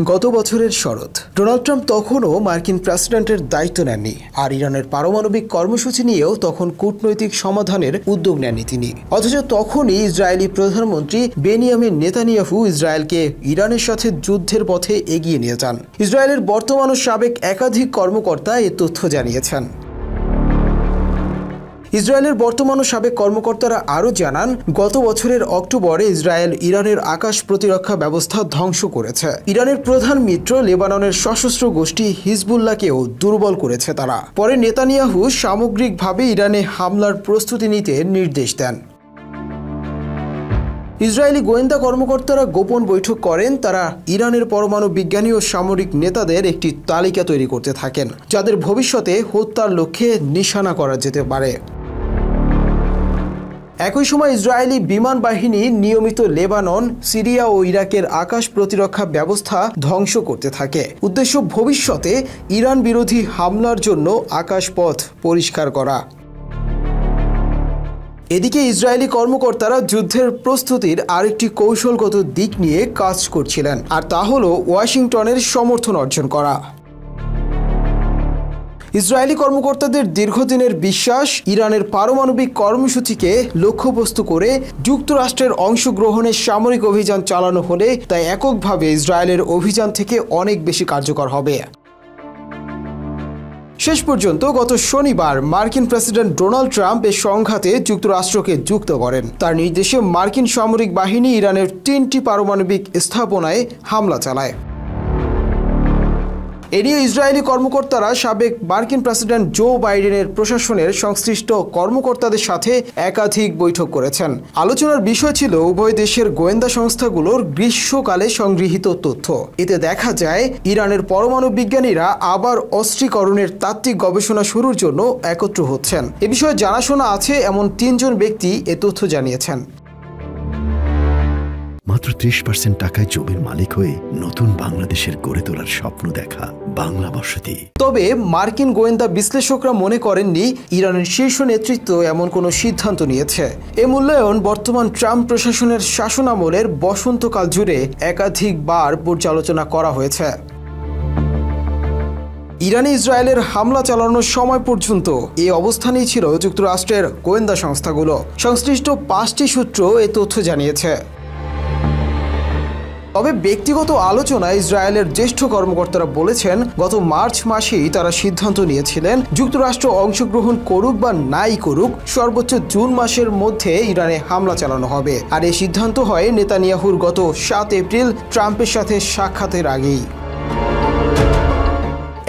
গত বছরের শরৎ Donald Trump তখনও মার্কিন প্রেসিডেন্টের দায়িত্ব নেননি, আর ইরানের পারমাণবিক কর্মসূচি নিয়েও তখন কূটনৈতিক সমাধানের উদ্যোগ নেননি তিনি। অথচ তখনই ইসরায়েলি প্রধানমন্ত্রী বেনিয়ামিন নেতানিয়াহু ইসরায়েলকে ইরানের সাথে যুদ্ধের পথে এগিয়ে নিয়ে যান। ইসরায়েলের বর্তমান ও সাবেক একাধিক কর্মকর্তা এ তথ্য জানিয়েছেন। ইসরায়েলের বর্তমান ও সাবেক কর্মকর্তারা আরও জানান, গত বছরের অক্টোবরে ইসরায়েল ইরানের আকাশ প্রতিরক্ষা ব্যবস্থা ধ্বংস করেছে। ইরানের প্রধান মিত্র লেবাননের সশস্ত্র গোষ্ঠী হিজবুল্লাহকেও দুর্বল করেছে তারা। পরে নেতানিয়াহু সামগ্রিকভাবে ইরানে হামলার প্রস্তুতি নিতে নির্দেশ দেন। ইসরায়েলি গোয়েন্দা কর্মকর্তারা গোপন বৈঠক করেন। তারা ইরানের পরমাণু বিজ্ঞানী ও সামরিক নেতাদের একটি তালিকা তৈরি করতে থাকেন, যাদের ভবিষ্যতে হত্যার লক্ষ্যে নিশানা করা যেতে পারে। একই সময় ইসরায়েলি বিমান বাহিনী নিয়মিত লেবানন, সিরিয়া ও ইরাকের আকাশ প্রতিরক্ষা ব্যবস্থা ধ্বংস করতে থাকে। উদ্দেশ্য ভবিষ্যতে ইরান বিরোধী হামলার জন্য আকাশপথ পরিষ্কার করা। এদিকে ইসরায়েলি কর্মকর্তারা যুদ্ধের প্রস্তুতির আরেকটি কৌশলগত দিক নিয়ে কাজ করছিলেন, আর তা হল ওয়াশিংটনের সমর্থন অর্জন করা। ইসরায়েলি কর্মকর্তাদের দীর্ঘদিনের বিশ্বাস, ইরানের পারমাণবিক কর্মসূচিকে লক্ষ্যবস্তু করে যুক্তরাষ্ট্রের অংশগ্রহণে সামরিক অভিযান চালানো হলে তা এককভাবে ইসরায়েলের অভিযান থেকে অনেক বেশি কার্যকর হবে। শেষ পর্যন্ত গত শনিবার মার্কিন প্রেসিডেন্ট ডোনাল্ড ট্রাম্প এ সংঘাতে যুক্তরাষ্ট্রকে যুক্ত করেন। তার নির্দেশে মার্কিন সামরিক বাহিনী ইরানের 3টি পারমাণবিক স্থাপনায় হামলা চালায়। এ নিয়ে ইসরায়েলি কর্মকর্তারা সাবেক মার্কিন প্রেসিডেন্ট জো বাইডেনের প্রশাসনের সংশ্লিষ্ট কর্মকর্তাদের সাথে একাধিক বৈঠক করেছেন। আলোচনার বিষয় ছিল উভয় দেশের গোয়েন্দা সংস্থাগুলোর গ্রীষ্মকালে সংগৃহীত তথ্য। এতে দেখা যায় ইরানের পরমাণু বিজ্ঞানীরা আবার অস্ত্রীকরণের তাত্ত্বিক গবেষণা শুরুর জন্য একত্র হচ্ছেন। এ বিষয়ে জানাশোনা আছে এমন 3 জন ব্যক্তি এ তথ্য জানিয়েছেন। মাত্র 30% টাকায় জমির মালিক হয়ে নতুন বাংলাদেশের গড়ে তোলার স্বপ্ন দেখা বাংলা বসতি। তবে মার্কিন গোয়েন্দা বিশ্লেষকরা মনে করেননি ইরানের শীর্ষ নেতৃত্ব এমন কোনো সিদ্ধান্ত নিয়েছে। এ মূল্যায়ন বর্তমান ট্রাম্প প্রশাসনের শাসনামলের বসন্তকাল জুড়ে একাধিকবার পর্যালোচনা করা হয়েছে। ইরানে ইসরায়েলের হামলা চালানোর সময় পর্যন্ত এই অবস্থানেই ছিল যুক্তরাষ্ট্রের গোয়েন্দা সংস্থাগুলো। সংশ্লিষ্ট 5টি সূত্র এ তথ্য জানিয়েছে। তবে ব্যক্তিগত আলোচনায় ইসরায়েলের জ্যেষ্ঠ কর্মকর্তারা বলেছেন, গত মার্চ মাসেই তারা সিদ্ধান্ত নিয়েছিলেন যুক্তরাষ্ট্র অংশগ্রহণ করুক বা নাই করুক, সর্বোচ্চ জুন মাসের মধ্যে ইরানে হামলা চালানো হবে। আর এই সিদ্ধান্ত হয় নেতানিয়াহুর গত 7 এপ্রিল ট্রাম্পের সাথে সাক্ষাতের আগেই।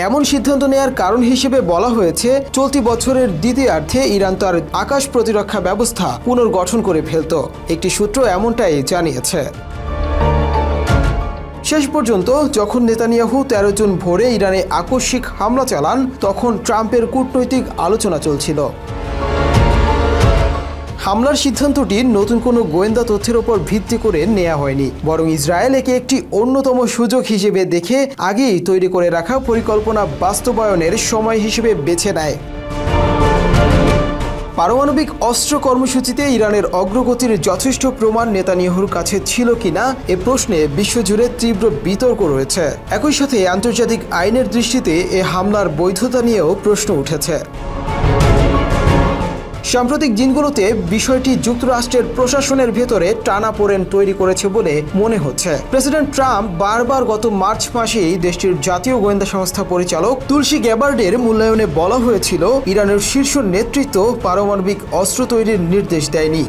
এমন সিদ্ধান্ত নেয়ার কারণ হিসেবে বলা হয়েছে, চলতি বছরের দ্বিতীয়ার্ধে ইরান তার আকাশ প্রতিরক্ষা ব্যবস্থা পুনর্গঠন করে ফেলত। একটি সূত্র এমনটাই জানিয়েছে। শেষ পর্যন্ত যখন নেতানিয়াহু 13 জুন ভোরে ইরানে আকস্মিক হামলা চালান, তখন ট্রাম্পের কূটনৈতিক আলোচনা চলছিল। হামলার সিদ্ধান্তটি নতুন কোনো গোয়েন্দা তথ্যের উপর ভিত্তি করে নেওয়া হয়নি, বরং ইসরায়েল একে একটি অন্যতম সুযোগ হিসেবে দেখে আগেই তৈরি করে রাখা পরিকল্পনা বাস্তবায়নের সময় হিসেবে বেছে নেয়। পারমাণবিক অস্ত্র কর্মসূচিতে ইরানের অগ্রগতির যথেষ্ট প্রমাণ নেতানিয়াহুর কাছে ছিল কিনা এ প্রশ্নে বিশ্বজুড়ে তীব্র বিতর্ক রয়েছে। একই সাথে আন্তর্জাতিক আইনের দৃষ্টিতে এ হামলার বৈধতা নিয়েও প্রশ্ন উঠেছে। সাম্প্রতিক দিনগুলোতে বিষয়টি যুক্তরাষ্ট্রের প্রশাসনের ভেতরে টানাপোড়েন তৈরি করেছে বলে মনে হচ্ছে। প্রেসিডেন্ট ট্রাম্প বারবার গত মার্চ মাসেই দেশটির জাতীয় গোয়েন্দা সংস্থা পরিচালক তুলসী গ্যাবার্ডের মূল্যায়নে বলা হয়েছিল, ইরানের শীর্ষ নেতৃত্ব পারমাণবিক অস্ত্র তৈরির নির্দেশ দেয়নি।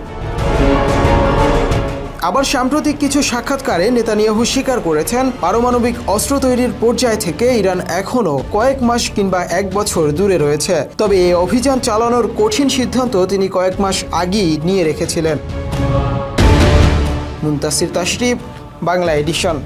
আবার সাম্প্রতিক কিছু সাক্ষাৎকারে নেতানিয়াহু স্বীকার করেছেন, পারমাণবিক অস্ত্র তৈরির পর্যায় থেকে ইরান এখনও কয়েক মাস কিংবা 1 বছর দূরে রয়েছে। তবে এই অভিযান চালানোর কঠিন সিদ্ধান্ত তিনি কয়েক মাস আগেই নিয়ে রেখেছিলেন। মুনতাসির তাশরিফ, বাংলা এডিশন।